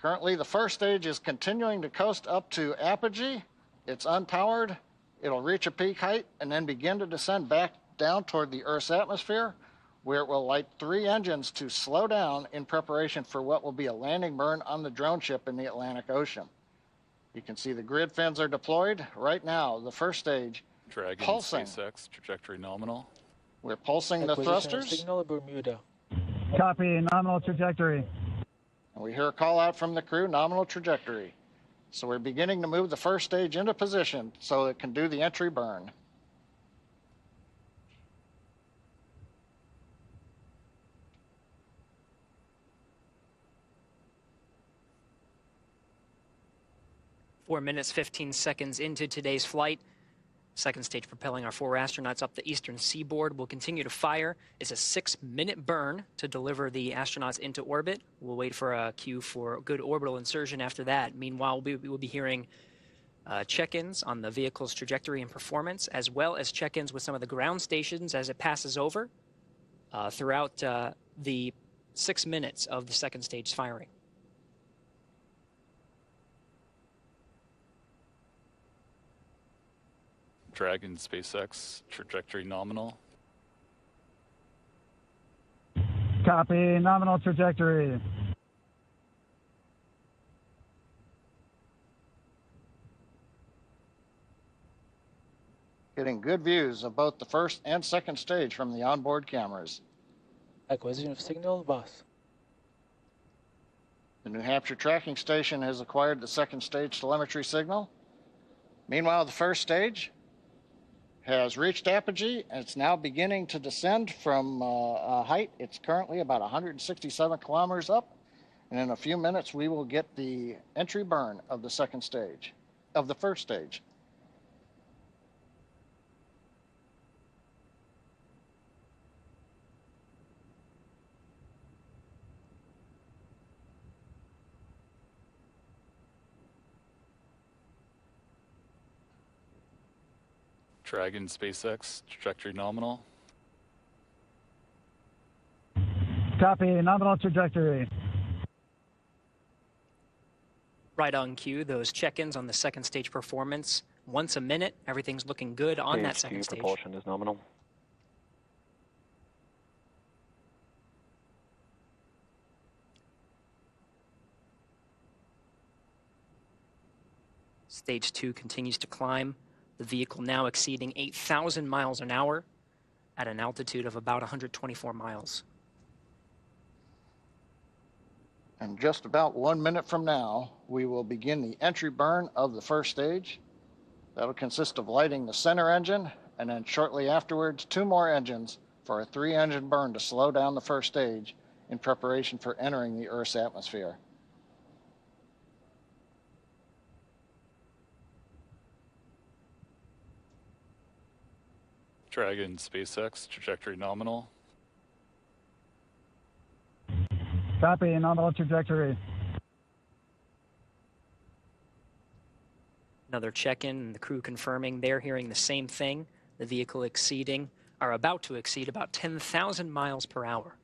Currently, the first stage is continuing to coast up to apogee. It's unpowered. It'll reach a peak height and then begin to descend back down toward the Earth's atmosphere, where it will light 3 engines to slow down in preparation for what will be a landing burn on the drone ship in the Atlantic Ocean. You can see the grid fins are deployed right now. The first stage Dragon, pulsing. SpaceX, trajectory nominal. We're pulsing the thrusters. Signal Bermuda. Copy, nominal trajectory. And we hear a call out from the crew, nominal trajectory. So we're beginning to move the first stage into position so it can do the entry burn. Four minutes, 15 seconds into today's flight. Second stage propelling our 4 astronauts up the eastern seaboard. We'll continue to fire. It's a 6-minute burn to deliver the astronauts into orbit. We'll wait for a cue for good orbital insertion after that. Meanwhile, we will be hearing check-ins on the vehicle's trajectory and performance, as well as check-ins with some of the ground stations as it passes over throughout the 6 minutes of the second stage firing. Dragon, SpaceX, trajectory nominal. Copy, nominal trajectory. getting good views of both the first and second stage from the onboard cameras. Acquisition of signal, boss. The New Hampshire tracking station has acquired the second stage telemetry signal. Meanwhile, the first stage has reached apogee and it's now beginning to descend from a height. It's currently about 167 kilometers up. And in a few minutes, we will get the entry burn of the second stage, of the first stage. Dragon, SpaceX, trajectory nominal. Copy, nominal trajectory. Right on cue, those check-ins on the second stage performance. Once a minute, everything's looking good on that second stage. Propulsion is nominal. Stage 2 continues to climb. The vehicle now exceeding 8,000 miles an hour at an altitude of about 124 miles. And just about 1 minute from now, we will begin the entry burn of the first stage. That'll consist of lighting the center engine, and then shortly afterwards, 2 more engines for a 3-engine burn to slow down the first stage in preparation for entering the Earth's atmosphere. Dragon, SpaceX, trajectory nominal. Copy, nominal trajectory. Another check-in, and the crew confirming they're hearing the same thing. The vehicle are about to exceed about 10,000 miles per hour.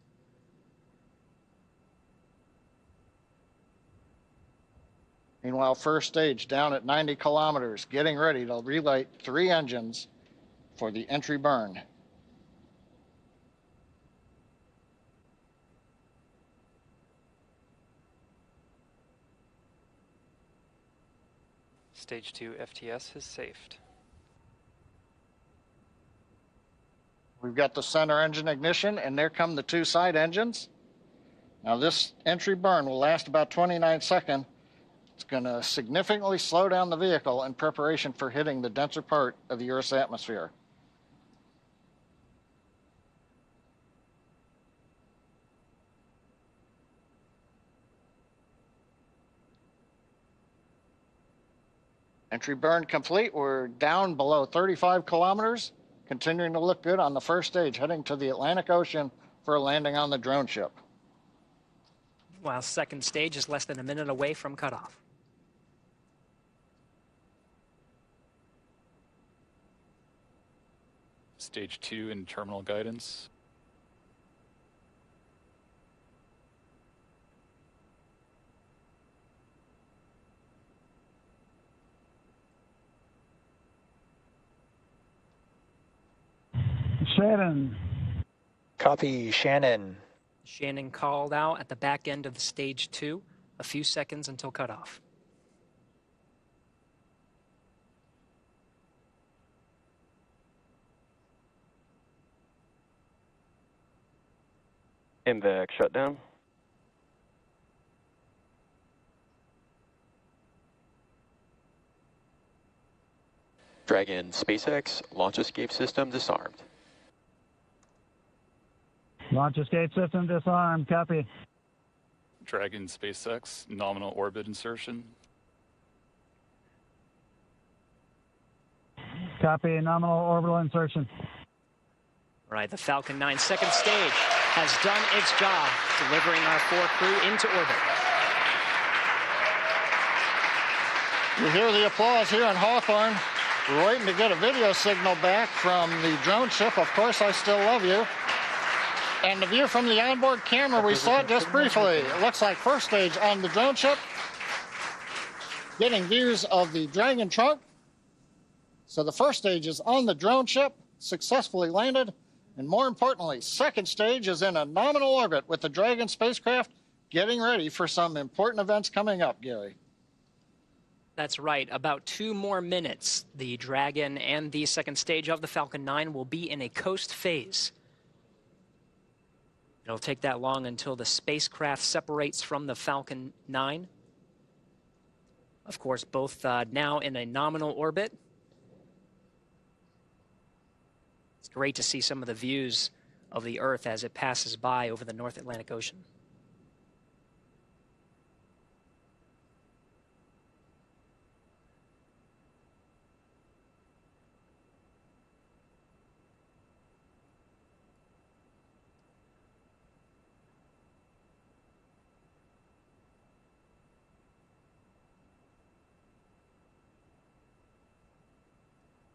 Meanwhile, first stage down at 90 kilometers, getting ready to relight 3 engines for the entry burn. Stage 2 FTS is safed. We've got the center engine ignition, and there come the 2 side engines. Now this entry burn will last about 29 seconds. It's going to significantly slow down the vehicle in preparation for hitting the denser part of the Earth's atmosphere. Entry burn complete. We're down below 35 kilometers, continuing to look good on the first stage, heading to the Atlantic Ocean for a landing on the drone ship. While second stage is less than a minute away from cutoff. Stage 2 in terminal guidance. Shannon. Copy, Shannon. Shannon called out at the back end of the stage 2, a few seconds until cutoff. MVAC shutdown. Dragon, SpaceX, launch escape system disarmed. Launch escape system disarmed. Copy. Dragon, SpaceX, nominal orbit insertion. Copy, nominal orbital insertion. Right, the Falcon 9 second stage has done its job, delivering our 4 crew into orbit. You hear the applause here in Hawthorne. We're waiting to get a video signal back from the drone ship. Of course, I still love you. And the view from the onboard camera, we saw it just briefly. It looks like first stage on the drone ship. Getting views of the Dragon trunk. So the first stage is on the drone ship, successfully landed. And more importantly, second stage is in a nominal orbit with the Dragon spacecraft getting ready for some important events coming up, Gary. That's right. About 2 more minutes. The Dragon and the second stage of the Falcon 9 will be in a coast phase. It'll take that long until the spacecraft separates from the Falcon 9. Of course, both now in a nominal orbit. It's great to see some of the views of the Earth as it passes by over the North Atlantic Ocean.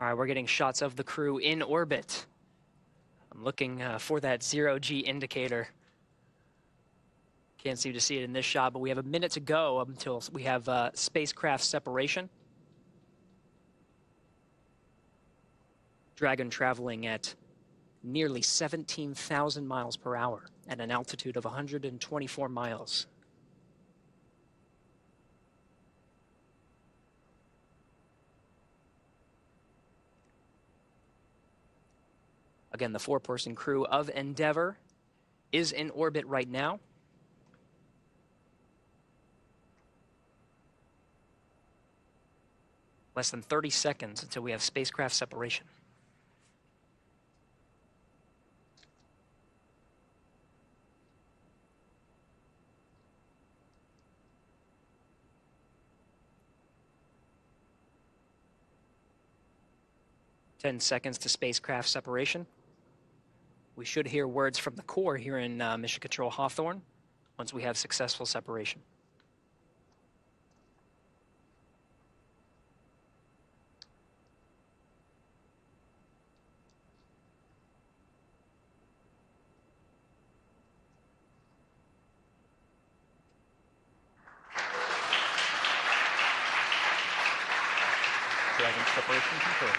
All right, we're getting shots of the crew in orbit. I'm looking for that 0G indicator. Can't seem to see it in this shot, but we have a minute to go until we have spacecraft separation. Dragon traveling at nearly 17,000 miles per hour at an altitude of 124 miles. Again, the 4-person crew of Endeavour is in orbit right now. Less than 30 seconds until we have spacecraft separation. Ten seconds to spacecraft separation. We should hear words from the core here in Mission Control Hawthorne once we have successful separation. Dragon separation confirmed.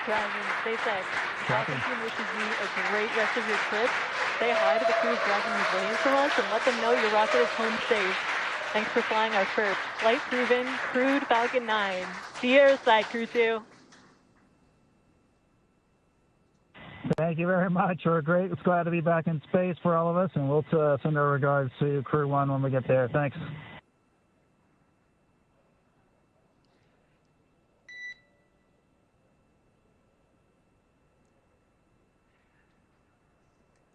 Dragon, SpaceX, Falcon team wishes you a great rest of your trip. Say hi to the crew's Dragon who's waiting for us and let them know your rocket is home safe. Thanks for flying our first flight-proven, crewed Falcon 9. See you airside, Crew 2. Thank you very much. We're great. It's glad to be back in space for all of us, and we'll send our regards to Crew 1 when we get there. Thanks.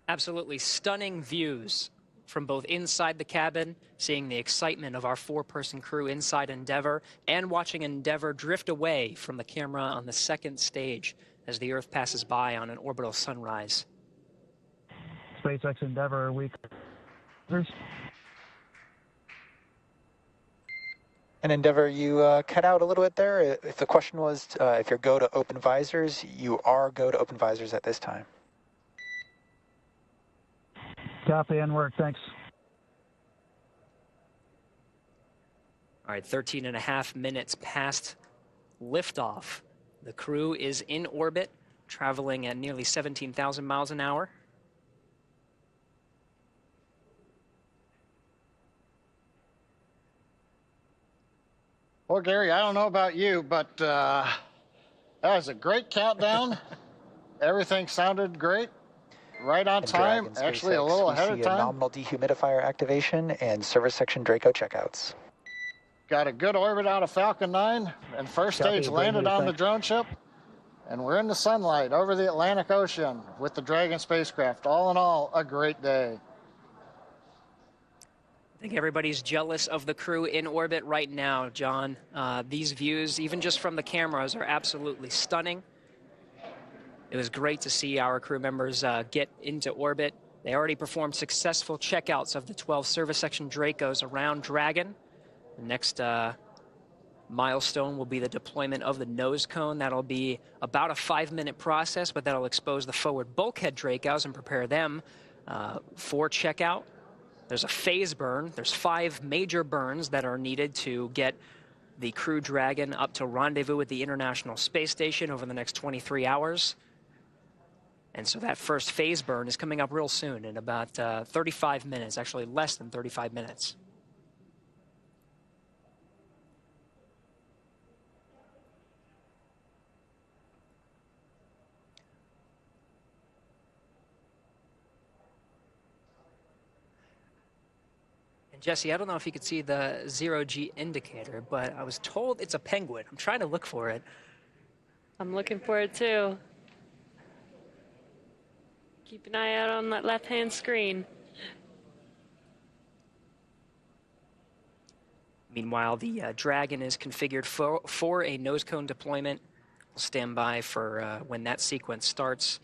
Absolutely stunning views from both inside the cabin, seeing the excitement of our 4-person crew inside Endeavour, and watching Endeavour drift away from the camera on the second stage as the Earth passes by on an orbital sunrise. SpaceX Endeavour week. And Endeavour, you cut out a little bit there. If the question was if you're go to open visors, you are go to open visors at this time. Copy and work, thanks. All right, 13 and a half minutes past liftoff. The crew is in orbit, traveling at nearly 17,000 miles an hour. Well, Gary, I don't know about you, but that was a great countdown. Everything sounded great. Right on time, actually a little ahead of time. Nominal dehumidifier activation and service section Draco checkouts. Got a good orbit out of Falcon 9, and first stage landed on the drone ship. And we're in the sunlight over the Atlantic Ocean with the Dragon spacecraft. All in all, a great day. I think everybody's jealous of the crew in orbit right now, John. These views, even just from the cameras, are absolutely stunning. It was great to see our crew members get into orbit. They already performed successful checkouts of the 12 service section Dracos around Dragon. The next milestone will be the deployment of the nose cone. That'll be about a 5-minute process, but that'll expose the forward bulkhead Dracos and prepare them for checkout. There's a phase burn. There's 5 major burns that are needed to get the Crew Dragon up to rendezvous at the International Space Station over the next 23 hours. And so that first phase burn is coming up real soon in about 35 minutes, actually less than 35 minutes. Jesse, I don't know if you could see the 0G indicator, but I was told it's a penguin. I'm trying to look for it. I'm looking for it too. Keep an eye out on that left-hand screen. Meanwhile, the Dragon is configured for a nose cone deployment. We'll stand by for when that sequence starts.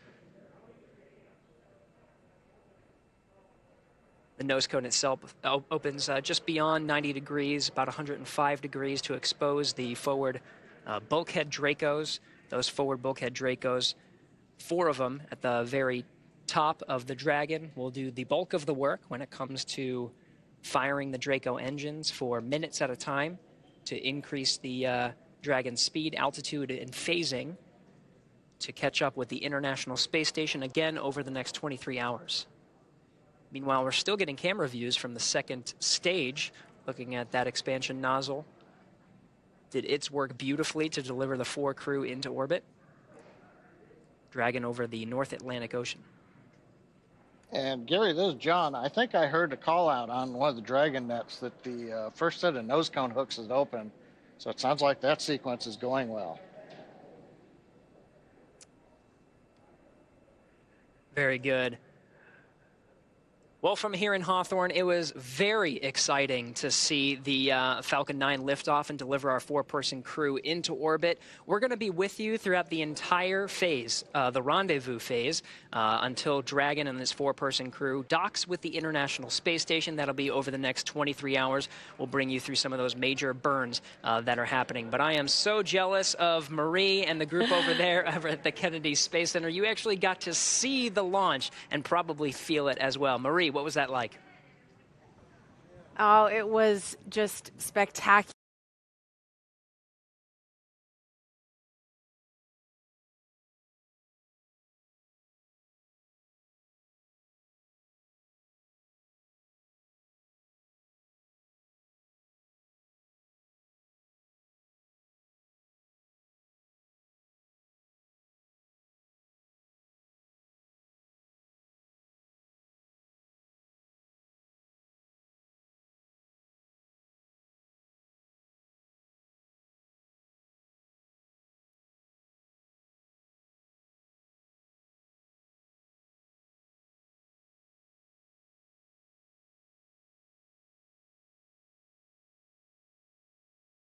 The nose cone itself opens just beyond 90 degrees, about 105 degrees, to expose the forward bulkhead Dracos. Those forward bulkhead Dracos, 4 of them at the very top of the Dragon, will do the bulk of the work when it comes to firing the Draco engines for minutes at a time to increase the Dragon's speed, altitude, and phasing to catch up with the International Space Station again over the next 23 hours. Meanwhile, we're still getting camera views from the second stage, looking at that expansion nozzle. Did its work beautifully to deliver the 4 crew into orbit. Dragon over the North Atlantic Ocean. And Gary, this is John. I think I heard a call out on one of the Dragon nets that the first set of nose cone hooks is open. So it sounds like that sequence is going well. Very good. Well, from here in Hawthorne, it was very exciting to see the Falcon 9 lift off and deliver our 4-person crew into orbit. We're going to be with you throughout the entire phase, the rendezvous phase, until Dragon and this 4-person crew docks with the International Space Station. That'll be over the next 23 hours. We'll bring you through some of those major burns that are happening. But I am so jealous of Marie and the group over there over at the Kennedy Space Center. You actually got to see the launch and probably feel it as well. Marie, what was that like? Oh, it was just spectacular.